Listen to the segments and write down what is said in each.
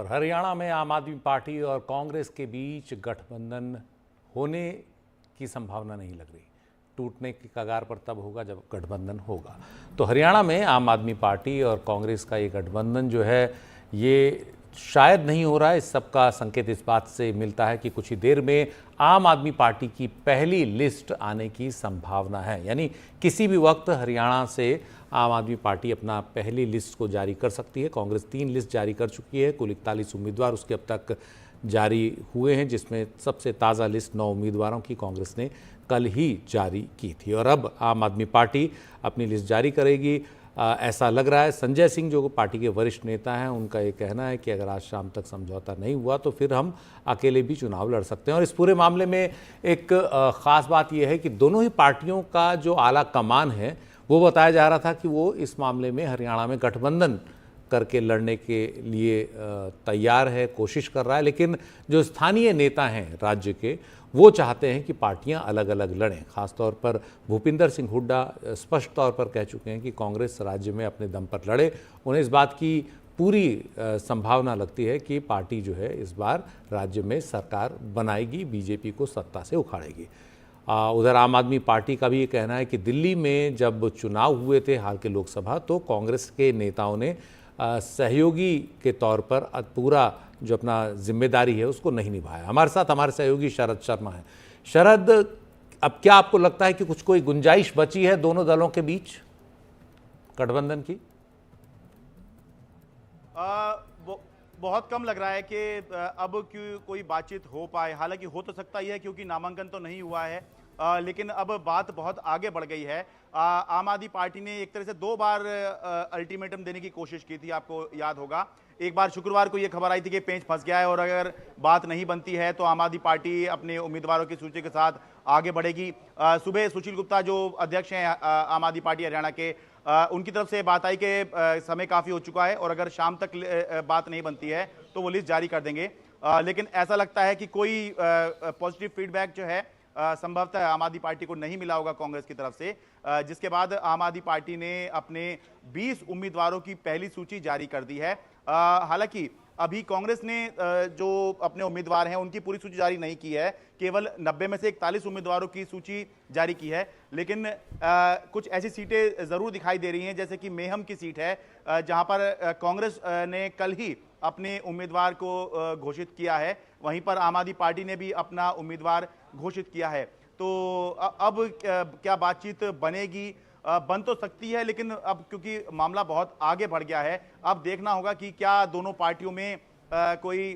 और हरियाणा में आम आदमी पार्टी और कांग्रेस के बीच गठबंधन होने की संभावना नहीं लग रही। टूटने की कगार पर तब होगा जब गठबंधन होगा। तो हरियाणा में आम आदमी पार्टी और कांग्रेस का ये गठबंधन जो है ये शायद नहीं हो रहा है। इस सब का संकेत इस बात से मिलता है कि कुछ ही देर में आम आदमी पार्टी की पहली लिस्ट आने की संभावना है। यानी किसी भी वक्त हरियाणा से आम आदमी पार्टी अपना पहली लिस्ट को जारी कर सकती है। कांग्रेस 3 लिस्ट जारी कर चुकी है। कुल 41 उम्मीदवार उसके अब तक जारी हुए हैं, जिसमें सबसे ताज़ा लिस्ट 9 उम्मीदवारों की कांग्रेस ने कल ही जारी की थी और अब आम आदमी पार्टी अपनी लिस्ट जारी करेगी, ऐसा लग रहा है। संजय सिंह जो पार्टी के वरिष्ठ नेता हैं, उनका ये कहना है कि अगर आज शाम तक समझौता नहीं हुआ तो फिर हम अकेले भी चुनाव लड़ सकते हैं। और इस पूरे मामले में एक ख़ास बात यह है कि दोनों ही पार्टियों का जो आला कमान है वो बताया जा रहा था कि वो इस मामले में हरियाणा में गठबंधन करके लड़ने के लिए तैयार है, कोशिश कर रहा है। लेकिन जो स्थानीय नेता हैं राज्य के, वो चाहते हैं कि पार्टियां अलग अलग लड़ें। खासतौर पर भूपिंदर सिंह हुड्डा स्पष्ट तौर पर कह चुके हैं कि कांग्रेस राज्य में अपने दम पर लड़े। उन्हें इस बात की पूरी संभावना लगती है कि पार्टी जो है इस बार राज्य में सरकार बनाएगी, बीजेपी को सत्ता से उखाड़ेगी। उधर आम आदमी पार्टी का भी ये कहना है कि दिल्ली में जब चुनाव हुए थे हाल के लोकसभा, तो कांग्रेस के नेताओं ने सहयोगी के तौर पर पूरा जो अपना जिम्मेदारी है उसको नहीं निभाया। हमारे साथ हमारे सहयोगी शरद शर्मा हैं। शरद, अब क्या आपको लगता है कि कुछ कोई गुंजाइश बची है दोनों दलों के बीच गठबंधन की? बहुत कम लग रहा है कि अब कोई बातचीत हो पाए। हालांकि हो तो सकता ही है क्योंकि नामांकन तो नहीं हुआ है, लेकिन अब बात बहुत आगे बढ़ गई है। आम आदमी पार्टी ने एक तरह से 2 बार अल्टीमेटम देने की कोशिश की थी, आपको याद होगा। एक बार शुक्रवार को यह खबर आई थी कि पेंच फंस गया है और अगर बात नहीं बनती है तो आम आदमी पार्टी अपने उम्मीदवारों की सूची के साथ आगे बढ़ेगी। सुबह सुशील गुप्ता जो अध्यक्ष हैं आम आदमी पार्टी हरियाणा के, उनकी तरफ से बात आई कि समय काफ़ी हो चुका है और अगर शाम तक बात नहीं बनती है तो वो लिस्ट जारी कर देंगे। लेकिन ऐसा लगता है कि कोई पॉजिटिव फीडबैक जो है संभवतः आम आदमी पार्टी को नहीं मिला होगा कांग्रेस की तरफ से, जिसके बाद आम आदमी पार्टी ने अपने 20 उम्मीदवारों की पहली सूची जारी कर दी है। हालांकि अभी कांग्रेस ने जो अपने उम्मीदवार हैं उनकी पूरी सूची जारी नहीं की है, केवल 90 में से 41 उम्मीदवारों की सूची जारी की है। लेकिन कुछ ऐसी सीटें जरूर दिखाई दे रही हैं, जैसे कि मेहम की सीट है, जहां पर कांग्रेस ने कल ही अपने उम्मीदवार को घोषित किया है। वहीं पर आम आदमी पार्टी ने भी अपना उम्मीदवार घोषित किया है। तो अब क्या बातचीत बनेगी? बन तो सकती है, लेकिन अब क्योंकि मामला बहुत आगे बढ़ गया है, अब देखना होगा कि क्या दोनों पार्टियों में कोई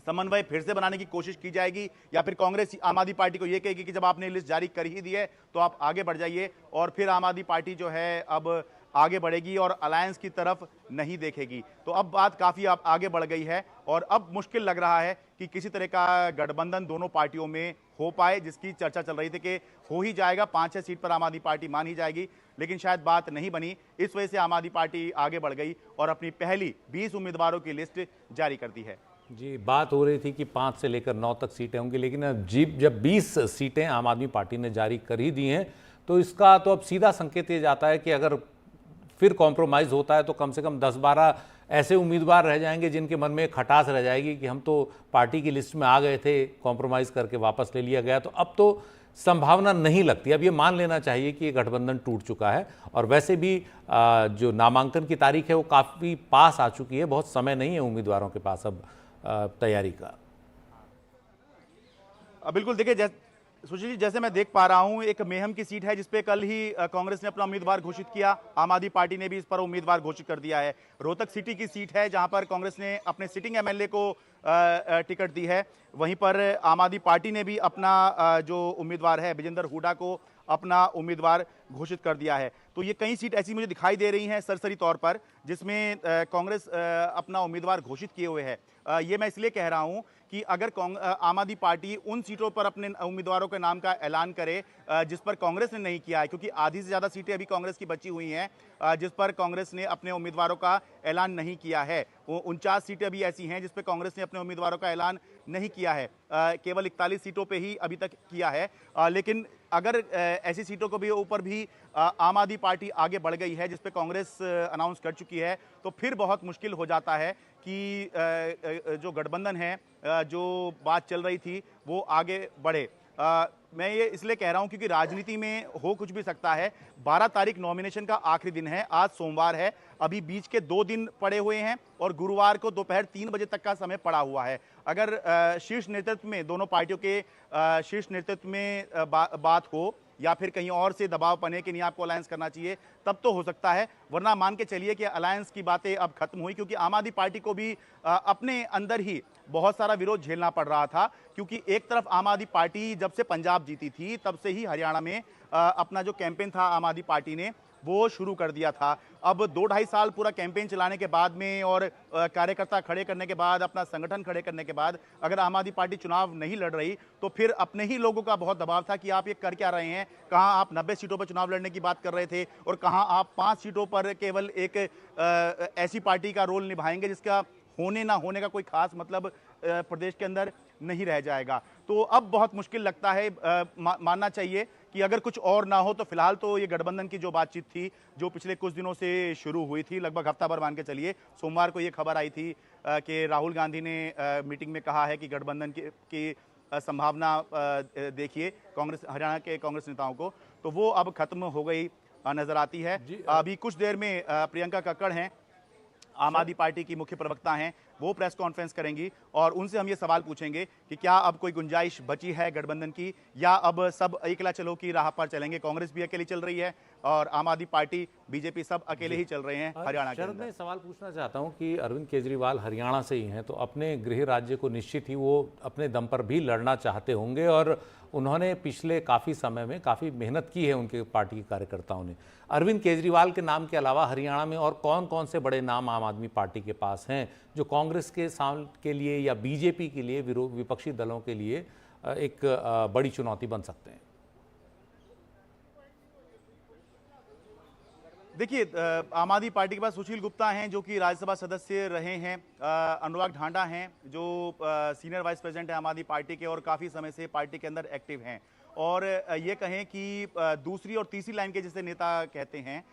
समन्वय फिर से बनाने की कोशिश की जाएगी या फिर कांग्रेस आम आदमी पार्टी को यह कहेगी कि जब आपने लिस्ट जारी कर ही दी है तो आप आगे बढ़ जाइए, और फिर आम आदमी पार्टी जो है अब आगे बढ़ेगी और अलायंस की तरफ नहीं देखेगी। तो अब बात काफी आगे बढ़ गई है और अब मुश्किल लग रहा है कि किसी तरह का गठबंधन दोनों पार्टियों में हो पाए, जिसकी चर्चा चल रही थी कि हो ही जाएगा, 5-6 सीट पर आम आदमी पार्टी मान ही जाएगी, लेकिन शायद बात नहीं बनी। इस वजह से आम आदमी पार्टी आगे बढ़ गई और अपनी पहली 20 उम्मीदवारों की लिस्ट जारी कर दी है। जी, बात हो रही थी कि 5 से लेकर 9 तक सीटें होंगी, लेकिन अब जब 20 सीटें आम आदमी पार्टी ने जारी कर ही दी हैं तो इसका तो अब सीधा संकेत ये जाता है कि अगर फिर कॉम्प्रोमाइज़ होता है तो कम से कम 10-12 ऐसे उम्मीदवार रह जाएंगे जिनके मन में एक खटास रह जाएगी कि हम तो पार्टी की लिस्ट में आ गए थे, कॉम्प्रोमाइज़ करके वापस ले लिया गया। तो अब तो संभावना नहीं लगती। अब ये मान लेना चाहिए कि ये गठबंधन टूट चुका है। और वैसे भी जो नामांकन की तारीख है वो काफ़ी पास आ चुकी है, बहुत समय नहीं है उम्मीदवारों के पास अब तैयारी का। बिल्कुल, देखिए सुशील जी, जैसे मैं देख पा रहा हूं, एक मेहम की सीट है जिसपे कल ही कांग्रेस ने अपना उम्मीदवार घोषित किया। आम आदमी पार्टी ने भी इस पर उम्मीदवार घोषित कर दिया है। रोहतक सिटी की सीट है जहां पर कांग्रेस ने अपने सिटिंग एमएलए को टिकट दी है। वहीं पर आम आदमी पार्टी ने भी अपना जो उम्मीदवार है विजेंद्र हुड्डा को अपना उम्मीदवार घोषित कर दिया है। तो ये कई सीट ऐसी मुझे दिखाई दे रही हैं सरसरी तौर पर जिसमें कांग्रेस अपना उम्मीदवार घोषित किए हुए है। ये मैं इसलिए कह रहा हूं कि अगर आम आदमी पार्टी उन सीटों पर अपने उम्मीदवारों के नाम का ऐलान करे जिस पर कांग्रेस ने नहीं किया है, क्योंकि आधी से ज़्यादा सीटें अभी कांग्रेस की बची हुई हैं जिस पर कांग्रेस ने अपने उम्मीदवारों का ऐलान नहीं किया है। वो 49 सीटें अभी ऐसी हैं जिस पर कांग्रेस ने अपने उम्मीदवारों का ऐलान नहीं किया है। केवल 41 सीटों पे ही अभी तक किया है। लेकिन अगर ऐसी सीटों को भी ऊपर भी आम आदमी पार्टी आगे बढ़ गई है जिस पे कांग्रेस अनाउंस कर चुकी चुकी है, तो फिर बहुत मुश्किल हो जाता है कि जो गठबंधन है, जो बात चल रही थी वो आगे बढ़े। मैं ये इसलिए कह रहा हूं क्योंकि राजनीति में हो कुछ भी सकता है। 12 तारीख नॉमिनेशन का आखिरी दिन है, आज सोमवार है, अभी बीच के 2 दिन पड़े हुए हैं और गुरुवार को दोपहर 3 बजे तक का समय पड़ा हुआ है। अगर शीर्ष नेतृत्व में, दोनों पार्टियों के शीर्ष नेतृत्व में बात हो या फिर कहीं और से दबाव बने कि नहीं आपको अलायंस करना चाहिए, तब तो हो सकता है, वरना मान के चलिए कि अलायंस की बातें अब खत्म हुई, क्योंकि आम आदमी पार्टी को भी अपने अंदर ही बहुत सारा विरोध झेलना पड़ रहा था। क्योंकि एक तरफ आम आदमी पार्टी जब से पंजाब जीती थी तब से ही हरियाणा में अपना जो कैंपेन था आम आदमी पार्टी ने वो शुरू कर दिया था। अब 2-2.5 साल पूरा कैंपेन चलाने के बाद में और कार्यकर्ता खड़े करने के बाद, अपना संगठन खड़े करने के बाद अगर आम आदमी पार्टी चुनाव नहीं लड़ रही, तो फिर अपने ही लोगों का बहुत दबाव था कि आप ये कर क्या रहे हैं। कहाँ आप 90 सीटों पर चुनाव लड़ने की बात कर रहे थे और कहाँ आप 5 सीटों पर केवल एक ऐसी पार्टी का रोल निभाएंगे जिसका होने ना होने का कोई खास मतलब प्रदेश के अंदर नहीं रह जाएगा। तो अब बहुत मुश्किल लगता है। मानना चाहिए कि अगर कुछ और ना हो तो फिलहाल तो ये गठबंधन की जो बातचीत थी, जो पिछले कुछ दिनों से शुरू हुई थी, लगभग हफ्ता भर मान के चलिए, सोमवार को ये खबर आई थी कि राहुल गांधी ने मीटिंग में कहा है कि गठबंधन की संभावना देखिए कांग्रेस, हरियाणा के कांग्रेस नेताओं को, तो वो अब खत्म हो गई नजर आती है। अभी कुछ देर में प्रियंका कक्कड़ हैं, आम आदमी पार्टी की मुख्य प्रवक्ता हैं, वो प्रेस कॉन्फ्रेंस करेंगी और उनसे हम ये सवाल पूछेंगे कि क्या अब कोई गुंजाइश बची है गठबंधन की, या अब सब अकेला चलो की राह पर चलेंगे। कांग्रेस भी अकेली चल रही है और आम आदमी पार्टी, बीजेपी सब अकेले ही चल रहे हैं हरियाणा के अंदर। मैं सवाल पूछना चाहता हूं कि अरविंद केजरीवाल हरियाणा से ही हैं, तो अपने गृह राज्य को निश्चित ही वो अपने दम पर भी लड़ना चाहते होंगे और उन्होंने पिछले काफ़ी समय में काफ़ी मेहनत की है उनके पार्टी के कार्यकर्ताओं ने। अरविंद केजरीवाल के नाम के अलावा हरियाणा में और कौन कौन से बड़े नाम आम आदमी पार्टी के पास हैं जो कांग्रेस के लिए या बीजेपी के लिए, विपक्षी दलों के लिए एक बड़ी चुनौती बन सकते हैं? देखिए, आम आदमी पार्टी के पास सुशील गुप्ता हैं जो कि राज्यसभा सदस्य रहे हैं, अनुराग ढांडा हैं जो सीनियर वाइस प्रेसिडेंट है आम आदमी पार्टी के और काफ़ी समय से पार्टी के अंदर एक्टिव हैं, और ये कहें कि दूसरी और तीसरी लाइन के जिसे नेता कहते हैं,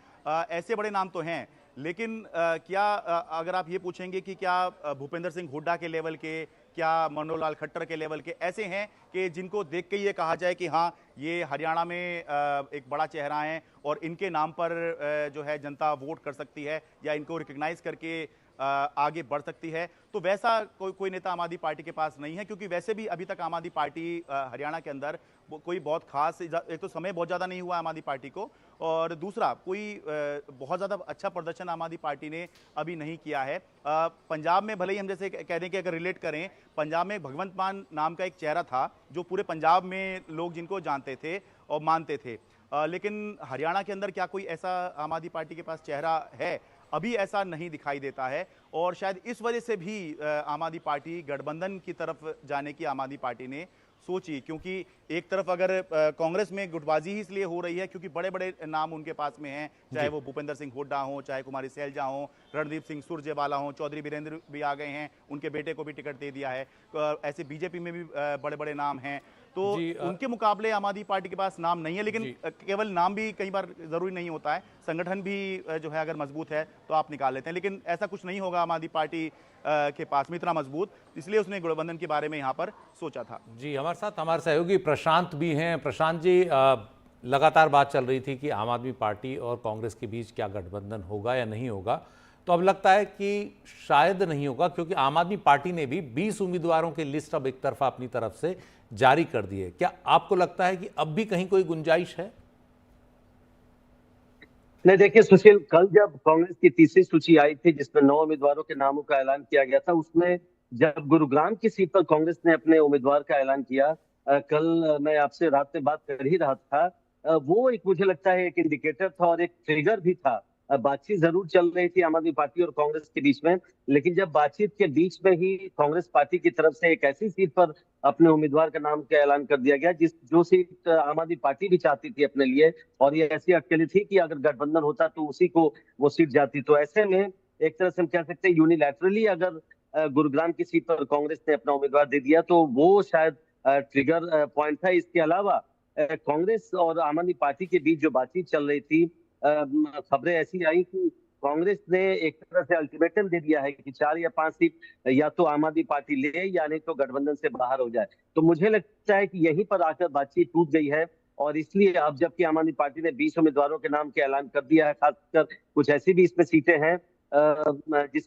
ऐसे बड़े नाम तो हैं, लेकिन क्या अगर आप ये पूछेंगे कि क्या भूपेंद्र सिंह हुड्डा के लेवल के, क्या मनोहर लाल खट्टर के लेवल के ऐसे हैं कि जिनको देख के ये कहा जाए कि हाँ ये हरियाणा में एक बड़ा चेहरा है और इनके नाम पर जो है जनता वोट कर सकती है या इनको रिकग्नाइज करके आगे बढ़ सकती है, तो वैसा कोई नेता आम आदमी पार्टी के पास नहीं है। क्योंकि वैसे भी अभी तक आम आदमी पार्टी हरियाणा के अंदर कोई बहुत खास, एक तो समय बहुत ज़्यादा नहीं हुआ आम आदमी पार्टी को, और दूसरा कोई बहुत ज़्यादा अच्छा प्रदर्शन आम आदमी पार्टी ने अभी नहीं किया है। पंजाब में भले ही हम जैसे कह दें कि अगर रिलेट करें, पंजाब में भगवंत मान नाम का एक चेहरा था जो पूरे पंजाब में लोग जिनको जानते थे और मानते थे, लेकिन हरियाणा के अंदर क्या कोई ऐसा आम आदमी पार्टी के पास चेहरा है? अभी ऐसा नहीं दिखाई देता है, और शायद इस वजह से भी आम आदमी पार्टी गठबंधन की तरफ जाने की आम आदमी पार्टी ने सोची। क्योंकि एक तरफ अगर कांग्रेस में गुटबाजी ही इसलिए हो रही है क्योंकि बड़े बड़े नाम उनके पास में हैं, चाहे वो भूपेंद्र सिंह हुड्डा हो, चाहे कुमारी सैलजा हो, रणदीप सिंह सुरजेवाला हो, चौधरी वीरेंद्र भी आ गए हैं, उनके बेटे को भी टिकट दे दिया है, ऐसे बीजेपी में भी बड़े बड़े नाम हैं, तो उनके मुकाबले आम आदमी पार्टी के पास नाम नहीं है। लेकिन केवल नाम भी कई बार जरूरी नहीं होता है, संगठन भी जो है अगर मजबूत है तो आप निकाल लेते हैं, लेकिन ऐसा कुछ नहीं होगा आम आदमी पार्टी के पास में इतना मजबूत, इसलिए उसने गठबंधन के बारे में यहाँ पर सोचा था। जी, हमारे साथ हमारे सहयोगी प्रशांत भी हैं। प्रशांत जी, लगातार बात चल रही थी कि आम आदमी पार्टी और कांग्रेस के बीच क्या गठबंधन होगा या नहीं होगा, तो अब लगता है कि शायद नहीं होगा, क्योंकि आम आदमी पार्टी ने भी 20 उम्मीदवारों की लिस्ट अब एक तरफा अपनी तरफ से जारी कर दी है। क्या आपको लगता है कि अब भी कहीं कोई गुंजाइश है? नहीं, देखिए सुशील, कल जब कांग्रेस की तीसरी सूची आई थी जिसमें 9 उम्मीदवारों के नामों का ऐलान किया गया था, उसमें जब गुरुग्राम की सीट पर कांग्रेस ने अपने उम्मीदवार का ऐलान किया, कल मैं आपसे रात में बात कर ही रहा था, वो एक मुझे लगता है एक इंडिकेटर था और एक ट्रिगर भी था। बातचीत जरूर चल रही थी आम आदमी पार्टी और कांग्रेस के बीच में, लेकिन जब बातचीत के बीच में ही कांग्रेस पार्टी की तरफ से एक ऐसी सीट पर अपने उम्मीदवार का नाम का ऐलान कर दिया गया जो सीट आम आदमी पार्टी भी चाहती थी अपने लिए, और ये ऐसी अटकलें थी कि अगर गठबंधन होता तो उसी को वो सीट जाती। तो ऐसे में एक तरह से हम कह सकते हैं यूनिलैटरली अगर गुरुग्राम की सीट पर कांग्रेस ने अपना उम्मीदवार दे दिया तो वो शायद ट्रिगर पॉइंट था। इसके अलावा कांग्रेस और आम आदमी पार्टी के बीच जो बातचीत चल रही थी, खबरें ऐसी आई कि कांग्रेस ने एक तरह से अल्टीमेटम दे दिया है कि 4 या 5 सीट या तो आम आदमी पार्टी ले या नहीं तो गठबंधन से बाहर हो जाए। तो मुझे लगता है कि यहीं पर आकर बातचीत टूट गई है और इसलिए अब जबकि आम आदमी पार्टी ने 20 उम्मीदवारों के नाम के ऐलान कर दिया है, खासकर कुछ ऐसी भी इसमें सीटें हैं जिस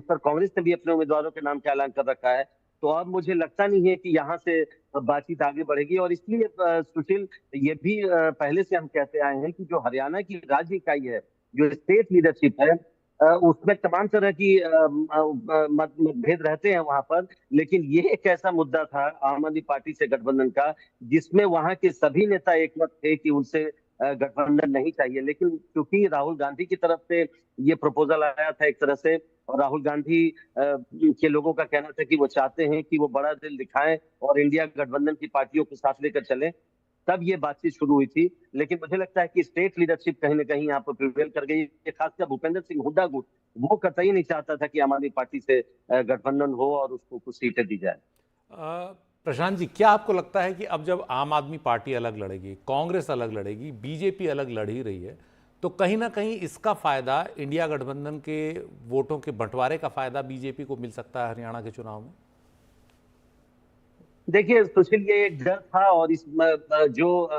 पर कांग्रेस ने भी अपने उम्मीदवारों के नाम का ऐलान कर रखा है, तो अब मुझे लगता नहीं है कि यहाँ से बातचीत आगे बढ़ेगी। और इसलिए सुशील, ये भी पहले से हम कहते आए हैं कि जो हरियाणा की राज्य इकाई है, जो स्टेट लीडरशिप है, उसमें तमाम तरह की मतभेद रहते हैं वहां पर, लेकिन ये एक ऐसा मुद्दा था आम आदमी पार्टी से गठबंधन का जिसमें वहां के सभी नेता एकमत थे कि उनसे गठबंधन नहीं चाहिए। लेकिन क्योंकि राहुल गांधी की तरफ से ये प्रपोजल आया था एक तरह से, और राहुल गांधी के लोगों का कहना था कि वो चाहते हैं कि वो बड़ा दिल दिखाएं और इंडिया गठबंधन की पार्टियों को साथ लेकर चलें, तब ये बातचीत शुरू हुई थी। लेकिन मुझे लगता है कि स्टेट लीडरशिप कहीं ना कहीं यहाँ पर प्रिवेल कर गई, खासकर भूपेंद्र सिंह हुड्डा गुट वो कतई नहीं चाहता था कि आम आदमी पार्टी से गठबंधन हो और उसको कुछ सीटें दी जाए। प्रशांत जी, क्या आपको लगता है कि अब जब आम आदमी पार्टी अलग लड़ेगी, कांग्रेस अलग लड़ेगी, बीजेपी अलग लड़ ही रही है, तो कहीं ना कहीं इसका फायदा इंडिया गठबंधन के वोटों के बंटवारे का फायदा बीजेपी को मिल सकता है हरियाणा के चुनाव में? देखिए सुशील, ये एक डर था और इस जो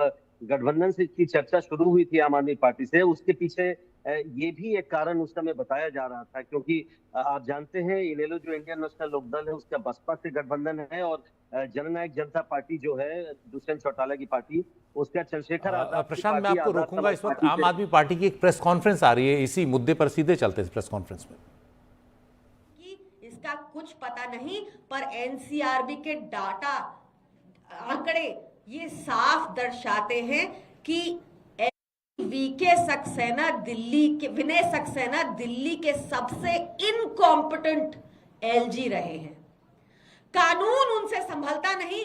गठबंधन से की चर्चा शुरू हुई थी आम आदमी पार्टी से, उसके पीछे ये भी एक कारण उस समय बताया जा रहा था, क्योंकि आप जानते हैं इनेलो जो इंडियन नेशनल लोकदल है उसका बसपा से गठबंधन है, और जननायक जनता पार्टी जो है दुष्यंत चौटाला की पार्टी, उसका चंद्रशेखर आजाद की प्रशांत, मैं पार्टी, आपको आजाद रोकूंगा समाज इस वक्त। पार्टी आम से। आदमी पार्टी की एक प्रेस कॉन्फ्रेंस आ रही है, इसी मुद्दे पर सीधे चलते हैं प्रेस कॉन्फ्रेंस में। इसका कुछ पता नहीं, पर एनसीआरबी के डाटा आंकड़े ये साफ दर्शाते हैं कि वीके सक्सेना विनय सक्सेना दिल्ली के सबसे इनकॉम्पिटेंट एलजी रहे हैं। कानून उनसे संभलता नहीं,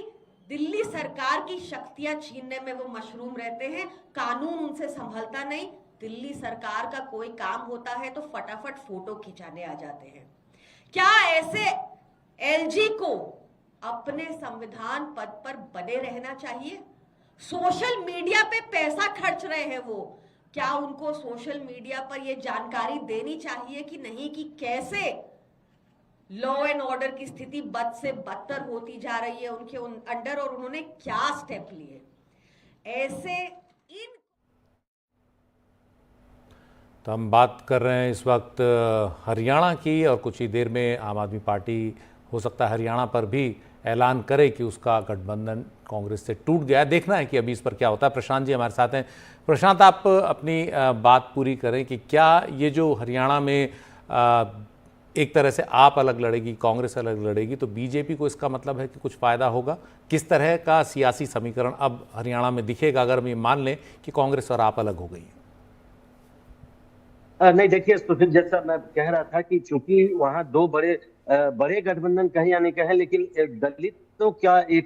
दिल्ली सरकार की शक्तियां छीनने में वो मशरूम रहते हैं। कानून उनसे संभलता नहीं, दिल्ली सरकार का कोई काम होता है तो फटाफट फोटो खिंचाने आ जाते हैं। क्या ऐसे एलजी को अपने संविधान पद पर बने रहना चाहिए? सोशल मीडिया पे पैसा खर्च रहे हैं वो, क्या उनको सोशल मीडिया पर ये जानकारी देनी चाहिए कि नहीं कि कैसे लॉ एंड ऑर्डर की स्थिति बद से बदतर होती जा रही है उनके अंडर, और उन्होंने क्या स्टेप लिए? ऐसे इन तो हम बात कर रहे हैं इस वक्त हरियाणा की, और कुछ ही देर में आम आदमी पार्टी हो सकता है हरियाणा पर भी ऐलान करे कि उसका गठबंधन कांग्रेस से टूट गया है। देखना है कि अभी इस पर क्या होता है। प्रशांत जी हमारे साथ हैं। प्रशांत, आप अपनी बात पूरी करें कि क्या ये जो हरियाणा में एक तरह से आप अलग लड़ेगी, कांग्रेस अलग लड़ेगी, तो बीजेपी को इसका मतलब है कि कुछ फ़ायदा होगा? किस तरह का सियासी समीकरण अब हरियाणा में दिखेगा अगर हम ये मान लें कि कांग्रेस और आप अलग हो गई हैं? नहीं, देखिए सुशील, जैसा मैं कह रहा था कि चूंकि वहां दो बड़े गठबंधन कहें या नहीं कहें, लेकिन दलितों का एक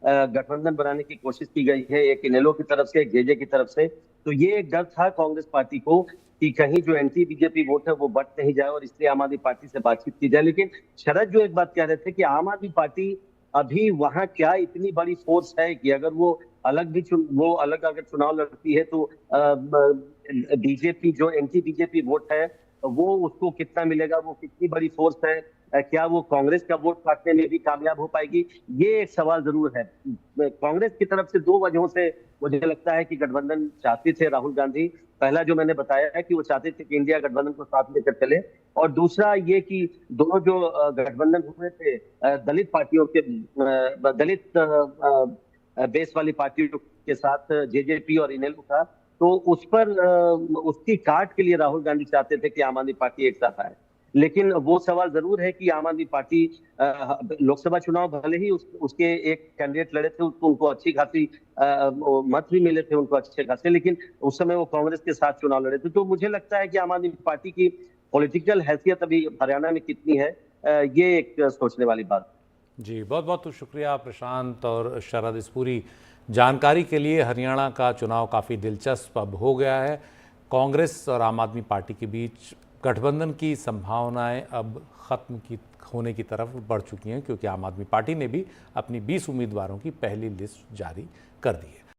गठबंधन बनाने की कोशिश की गई है, एक इनेलो की तरफ से, एक जेजे की तरफ से। तो ये एक डर था कांग्रेस पार्टी को कि कहीं जो एंटी बीजेपी वोट है वो बढ़ नहीं जाए, और इसलिए आम आदमी पार्टी से बातचीत की जाए। लेकिन शरद जो एक बात कह रहे थे कि आम आदमी पार्टी अभी वहां क्या इतनी बड़ी फोर्स है कि अगर वो अलग अगर चुनाव लड़ती है तो बीजेपी जो एंटी बीजेपी वोट है वो उसको कितना मिलेगा, वो कितनी बड़ी फोर्स है, क्या वो कांग्रेस का वोट काटने में भी कामयाब हो पाएगी, ये एक सवाल जरूर है। कांग्रेस की तरफ से दो वजहों से मुझे लगता है कि गठबंधन चाहते थे राहुल गांधी। पहला जो मैंने बताया है कि वो चाहते थे कि इंडिया गठबंधन को साथ लेकर चले, और दूसरा ये कि दोनों जो गठबंधन हुए थे दलित पार्टियों के, दलित बेस वाली पार्टियों के साथ, जेजेपी और इनेलो का, तो उस पर उसकी काट के लिए राहुल गांधी चाहते थे कि आम आदमी पार्टी एक साथ आए। लेकिन वो सवाल जरूर है कि आम आदमी पार्टी लोकसभा चुनाव भले ही उसके एक कैंडिडेट लड़े थे, उनको अच्छी खासी मत भी मिले थे उनको अच्छे खासे, लेकिन उस समय वो कांग्रेस के साथ चुनाव लड़े थे। तो मुझे लगता है कि आम आदमी पार्टी की पॉलिटिकल हैसियत अभी हरियाणा में कितनी है, ये एक सोचने वाली बात। जी, बहुत बहुत शुक्रिया प्रशांत और शरद इस पूरी जानकारी के लिए। हरियाणा का चुनाव काफ़ी दिलचस्प अब हो गया है। कांग्रेस और आम आदमी पार्टी के बीच गठबंधन की संभावनाएं अब ख़त्म होने की तरफ बढ़ चुकी हैं, क्योंकि आम आदमी पार्टी ने भी अपनी 20 उम्मीदवारों की पहली लिस्ट जारी कर दी है।